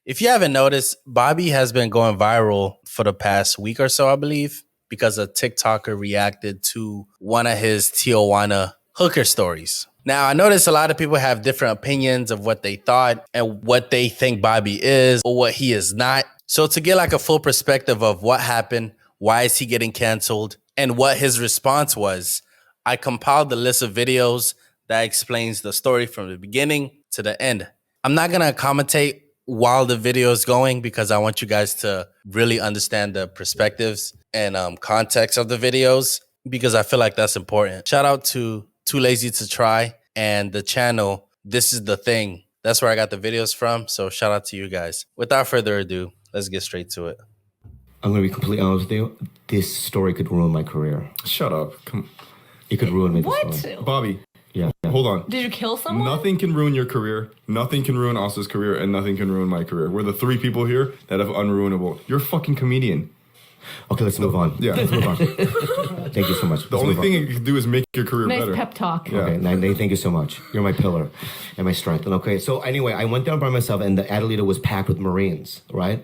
If you haven't noticed, Bobby has been going viral for the past week or so, I believe, because a TikToker reacted to one of his Tijuana hooker stories. Now, I noticed a lot of people have different opinions of what they thought and what they think Bobby is or what he is not. So to get like a full perspective of what happened, why is he getting canceled, and what his response was, I compiled the list of videos that explains the story from the beginning to the end. I'm not going to commentate while the video is going because I want you guys to really understand the perspectives and context of the videos because I feel like that's important. Shout out to Too Lazy to Try and the channel This Is the Thing. That's where I got the videos from. So shout out to you guys. Without further ado, let's get straight to it. I'm going to be completely honest with you. This story could ruin my career. Shut up. It could ruin me. What? Bobby. Yeah. Hold on. Did you kill someone? Nothing can ruin your career. Nothing can ruin Asa's career, and nothing can ruin my career. We're the three people here that have unruinable. You're a fucking comedian. Okay, let's move on. Yeah, let's move on. Thank you so much. The only thing it can do is make your career Nice better. pep talk. Yeah. Okay, thank you so much. You're my pillar and my strength. And okay, so anyway, I went down by myself, and the Adelita was packed with Marines, right?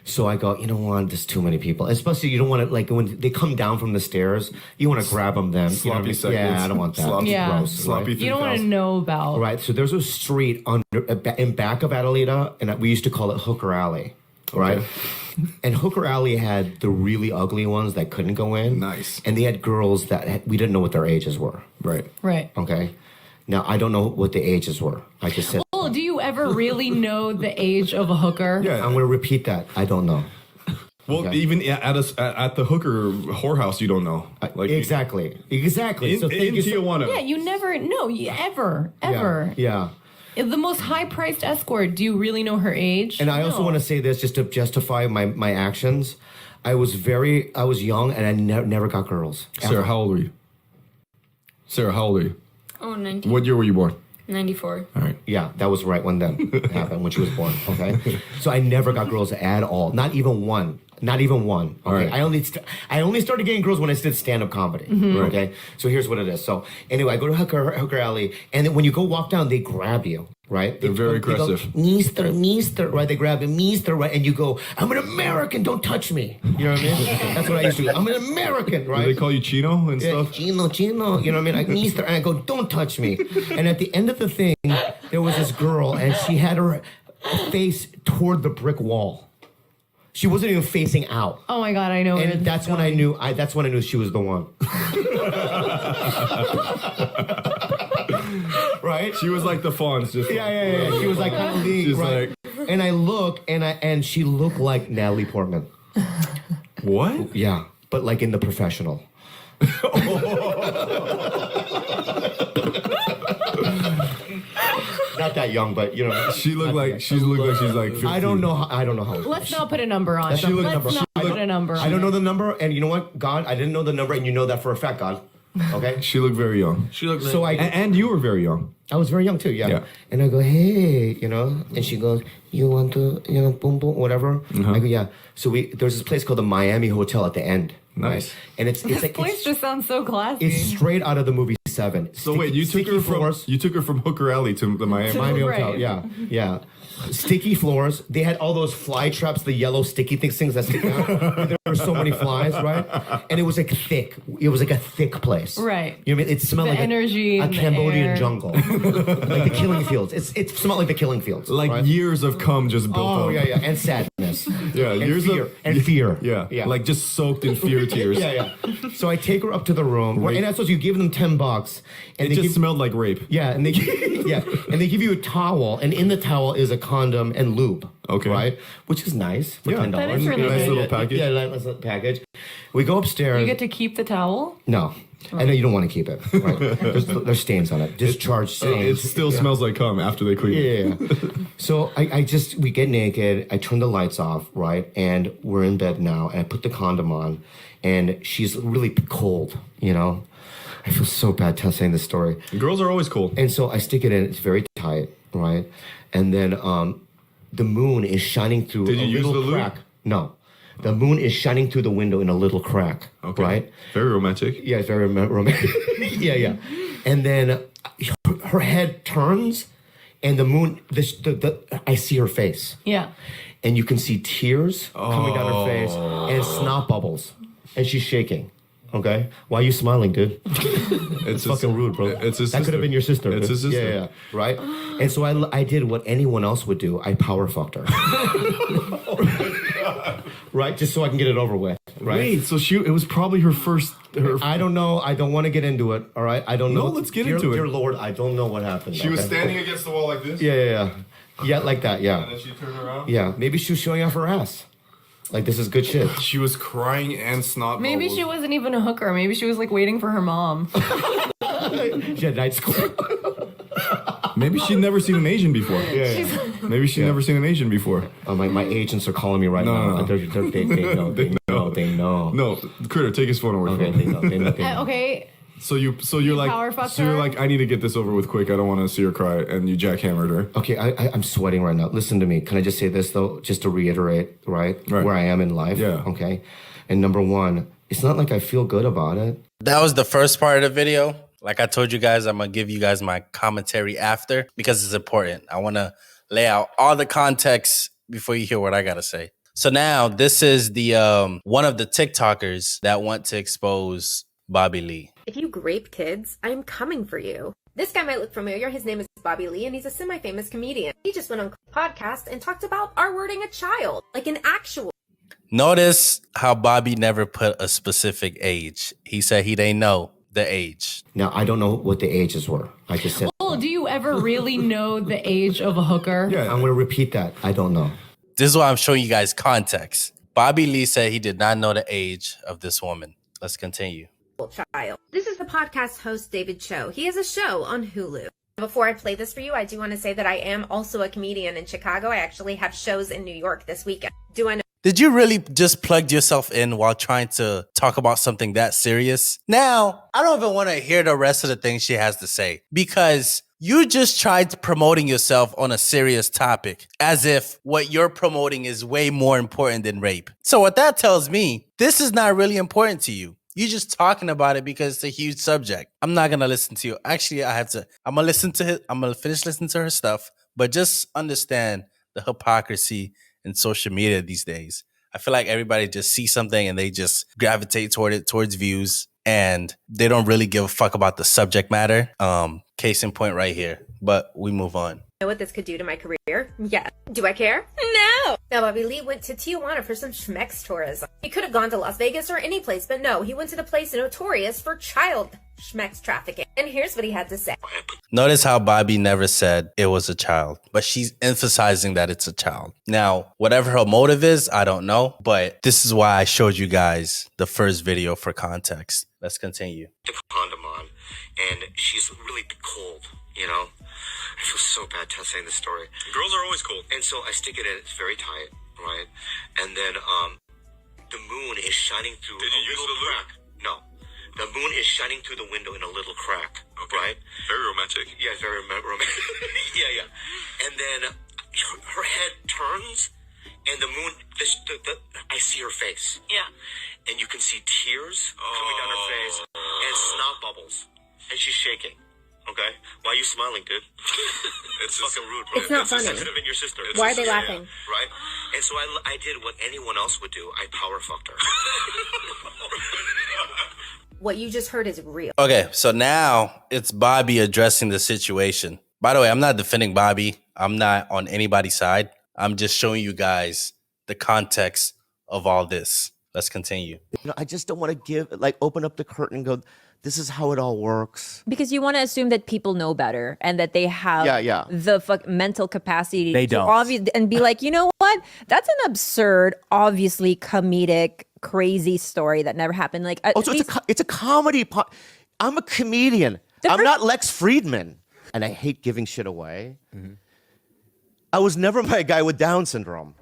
So I go, you know what? There's too many people. Especially you don't want to, like, when they come down from the stairs, you want to grab them then. Sloppy you know what I mean? seconds. Yeah, I don't want that. Sloppy, Yeah. Gross, sloppy right? You don't want to know about. Right, so there's a street in back of Adelita, and we used to call it Hooker Alley, right? Okay. And Hooker Alley had the really ugly ones that couldn't go in. Nice. And they had girls that we didn't know what their ages were. Right. Right. Okay. Now, I don't know what the ages were. I just said, Well, do you ever really know the age of a hooker? Yeah. I'm going to repeat that. I don't know. Well, Okay. even at the hooker whorehouse, you don't know. Like Exactly. In So thank you so- Tijuana. Yeah, you never know. Ever. Yeah. The most high-priced escort, do you really know her age? And I also No. want to say this just to justify my actions. I was young and I never got girls. Sarah, how old were you? Sarah, how old are you? Oh, 19. What year were you born? 94. All right. Yeah, that was right when that happened, when she was born. Okay, so I never got girls at all. Not even one. Not even one. Okay, Right. I only started getting girls when I did stand-up comedy. Okay, so here's what it is. So anyway, I go to Hooker Alley, and then when you go walk down, they grab you. Right? They're very aggressive. Mister, right? They grab you, Mister, right? And you go, I'm an American, don't touch me. You know what I mean? That's what I used to do. I'm an American, right? Do they call you Chino and Yeah, stuff? Chino, you know what I mean? Like, Mister, and I go, don't touch me. And at the end of the thing, there was this girl, and she had her face toward the brick wall. She wasn't even facing out. Oh my God, I know. where And this that's is when I going. knew. That's when I knew she was the one. Right? She was like the fawns, just Yeah. She was like kind of league, She's right? And I look, and she looked like Natalie Portman. What? Yeah, but like in the professional. Not that young, but you know. She looked like she's like 15. I don't know. I don't know how. Let's not put a number on it. She looked Let's number. not put a number on I don't it. know the number, and you know what, God, I didn't know the number, and you know that for a fact, God. Okay. She looked very young. She looks So And you were very young. I was very young too, yeah. Yeah. And I go, hey, you know, and she goes, you want to, you know, boom, boom, whatever. I go, yeah. So there's this place called the Miami Hotel at the end. Nice. Right? And it's This like place just sounds so classy. it's straight out of the movie Seven. So wait, you took her from Hooker Alley to the Miami. Miami Right. Hotel, yeah. Sticky floors. They had all those fly traps, the yellow sticky things that stick out. There were so many flies, right? And it was like thick. It was like a thick place. Right. You know what I mean? It smelled The like energy a in the Cambodian air. jungle. Like the killing fields. It smelled like the killing fields. Like right? years of cum just built Oh, up. yeah. And sadness. Yeah, And years fear. of And fear. Yeah. Like just soaked in fear tears. Yeah. So I take her up to the room. Right. And that's what you give them $10. And It they just give, smelled like rape. Yeah, and they and they give you a towel, and in the towel is a condom and lube. Okay. Right? Which is nice for Yeah. $10. That is really Nice good. little package. Yeah, nice little package. We go upstairs. You get to keep the towel? No. I know you don't want to keep it. Right? There's stains on it. Discharge It stains. still smells like cum after they clean it. Yeah. So we get naked. I turn the lights off, right? And we're in bed now. And I put the condom on, and she's really cold. You know, I feel so bad saying this story. Girls are always cool. And so I stick it in. It's very tight, right? And then the moon is shining through Did a you use little the lube? crack. No, the moon is shining through the window in a little crack. Okay. Right? Very romantic. Yeah, it's very romantic. yeah. And then her head turns, And the moon, I see her face. Yeah. And you can see tears coming down her face and snot bubbles. And she's shaking. Okay? Why are you smiling, dude? It's fucking rude, bro. It's his that could have been your sister. It's his sister. Yeah, right? And so I did what anyone else would do. I power fucked her. Right? Just so I can get it over with. Right? Wait, so it was probably her first... I don't know. I don't want to get into it. All right? I don't know. No, let's get into it. Dear Lord, I don't know what happened. She was standing against the wall like this? Yeah. Yeah, like that, yeah. And then she turned around? Yeah, maybe she was showing off her ass. Like, this is good shit. She was crying and snot Maybe bubbles. she wasn't even a hooker. Maybe she was like waiting for her mom. She had night school. Maybe she'd never seen an Asian before. Yeah. Maybe she'd never seen an Asian before. My agents are calling me right now. No. They know. No, Critter, take his phone away Okay, from me. they know. Okay. So you're power fucked so you're her? like, I need to get this over with quick. I don't want to see her cry, and you jackhammered her. Okay, I'm sweating right now. Listen to me. Can I just say this, though? Just to reiterate, right? Where I am in life. Yeah. Okay? And number one, it's not like I feel good about it. That was the first part of the video. Like I told you guys, I'm going to give you guys my commentary after because it's important. I want to lay out all the context before you hear what I got to say. So now this is the one of the TikTokers that want to expose Bobby Lee. If you grape kids, I am coming for you. This guy might look familiar. His name is Bobby Lee, and he's a semi-famous comedian. He just went on a podcast and talked about R-wording a child, like an actual. Notice how Bobby never put a specific age. He said he didn't know the age. Now, I don't know what the ages were. I just said. Well, do you ever really know the age of a hooker? Yeah, I'm going to repeat that. I don't know. This is why I'm showing you guys context. Bobby Lee said he did not know the age of this woman. Let's continue. Child. This is the podcast host, David Cho. He has a show on Hulu. Before I play this for you, I do want to say that I am also a comedian in Chicago. I actually have shows in New York this weekend. Do I know? Did you really just plug yourself in while trying to talk about something that serious? Now, I don't even want to hear the rest of the things she has to say because you just tried promoting yourself on a serious topic as if what you're promoting is way more important than rape. So what that tells me, this is not really important to you. You're just talking about it because it's a huge subject. I'm not going to listen to you. Actually, I'm going to finish listening to her stuff, but just understand the hypocrisy in social media these days. I feel like everybody just sees something and they just gravitate toward it, towards views, and they don't really give a fuck about the subject matter. Case in point right here, but we move on. Know what this could do to my career? Yeah. Do I care? No. Now, Bobby Lee went to Tijuana for some schmex tourism. He could have gone to Las Vegas or any place, but no, he went to the place notorious for child schmex trafficking. And here's what he had to say. Notice how Bobby never said it was a child, but she's emphasizing that it's a child. Now, whatever her motive is, I don't know, but this is why I showed you guys the first video for context. Let's continue. The condom on, and she's really cold, you know? I feel so bad saying this story. Girls are always cold. And so I stick it in, it's very tight, right? And then the moon is shining through Did you use little the lube? crack. No. The moon is shining through the window in a little crack, right? Very romantic. Yeah, very romantic. yeah. And then her head turns, and the moon, I see her face. Yeah. And you can see tears coming down her face, and snot bubbles. And she's shaking. Okay? Why are you smiling, dude? It's fucking rude, bro. It's not funny. It could have been your sister. Why are they laughing? Right? And so I did what anyone else would do. I power fucked her. What you just heard is real. Okay, so now it's Bobby addressing the situation. By the way, I'm not defending Bobby. I'm not on anybody's side. I'm just showing you guys the context of all this. Let's continue. I just don't want to open up the curtain and go, this is how it all works. Because you want to assume that people know better and that they have the mental capacity They to don't. and be like, you know what? That's an absurd, obviously comedic, crazy story that never happened. Like, So it's a comedy. I'm a comedian. I'm not Lex Friedman. And I hate giving shit away. Mm-hmm. I was never my guy with Down syndrome.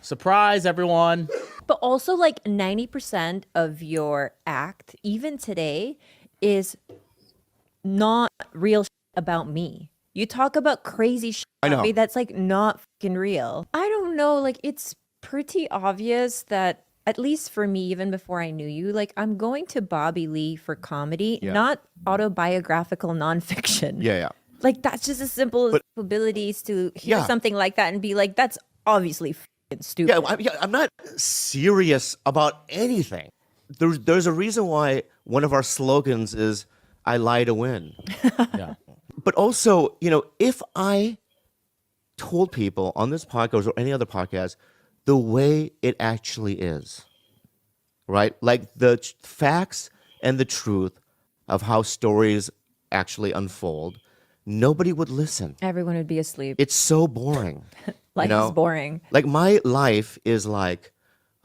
Surprise, everyone. But also, like 90% of your act, even today, is not real about me. You talk about crazy shit I know. that's like not fucking real. I don't know. Like, it's pretty obvious that, at least for me, even before I knew you, like, I'm going to Bobby Lee for comedy, not autobiographical nonfiction. Yeah. Like that's just as simple as abilities to hear Yeah. something like that and be like, that's obviously f***ing stupid. I'm not serious about anything. There's a reason why one of our slogans is "I lie to win." Yeah. But also, if I told people on this podcast or any other podcast the way it actually is, right? Like the facts and the truth of how stories actually unfold, nobody would listen. Everyone would be asleep. It's so boring. Life is boring. Like my life is like,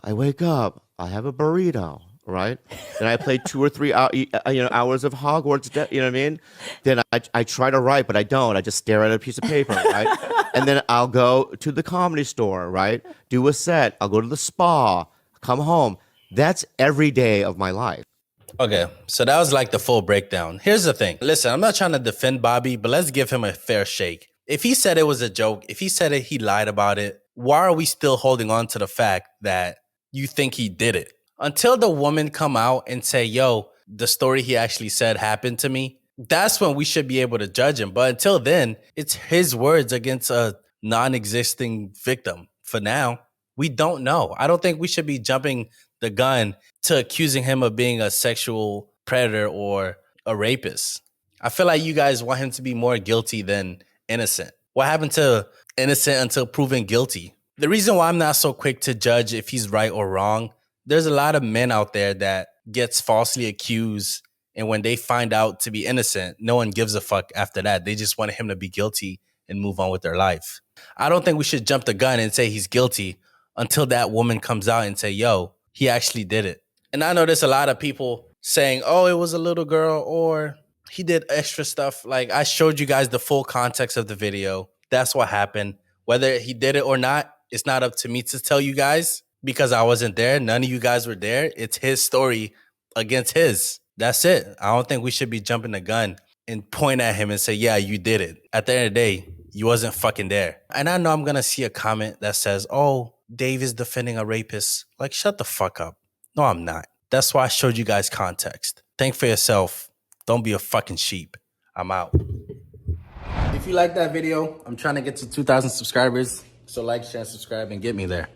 I wake up, I have a burrito, right? Then I play 2 or 3 hours of Hogwarts, you know what I mean? Then I try to write, but I don't. I just stare at a piece of paper, right? And then I'll go to the comedy store, right? Do a set. I'll go to the spa, come home. That's every day of my life. Okay, so that was like the full breakdown. Here's the thing. Listen, I'm not trying to defend Bobby, but let's give him a fair shake. If he said it was a joke, if he said it, he lied about it, why are we still holding on to the fact that you think he did it? Until the woman come out and say, yo, the story he actually said happened to me, that's when we should be able to judge him. But until then, it's his words against a non-existing victim. For now, we don't know. I don't think we should be jumping the gun to accusing him of being a sexual predator or a rapist. I feel like you guys want him to be more guilty than innocent. What happened to innocent until proven guilty? The reason why I'm not so quick to judge if he's right or wrong, there's a lot of men out there that gets falsely accused, and when they find out to be innocent, no one gives a fuck after that. They just want him to be guilty and move on with their life. I don't think we should jump the gun and say he's guilty until that woman comes out and say, yo, he actually did it. And I know there's a lot of people saying, oh, it was a little girl or he did extra stuff. Like I showed you guys the full context of the video. That's what happened. Whether he did it or not, it's not up to me to tell you guys because I wasn't there. None of you guys were there. It's his story against his. That's it. I don't think we should be jumping the gun and point at him and say, yeah, you did it. At the end of the day, you wasn't fucking there. And I know I'm going to see a comment that says, oh, Dave is defending a rapist. Like, shut the fuck up. No, I'm not. That's why I showed you guys context. Think for yourself. Don't be a fucking sheep. I'm out. If you like that video, I'm trying to get to 2,000 subscribers. So like, share, subscribe, and get me there.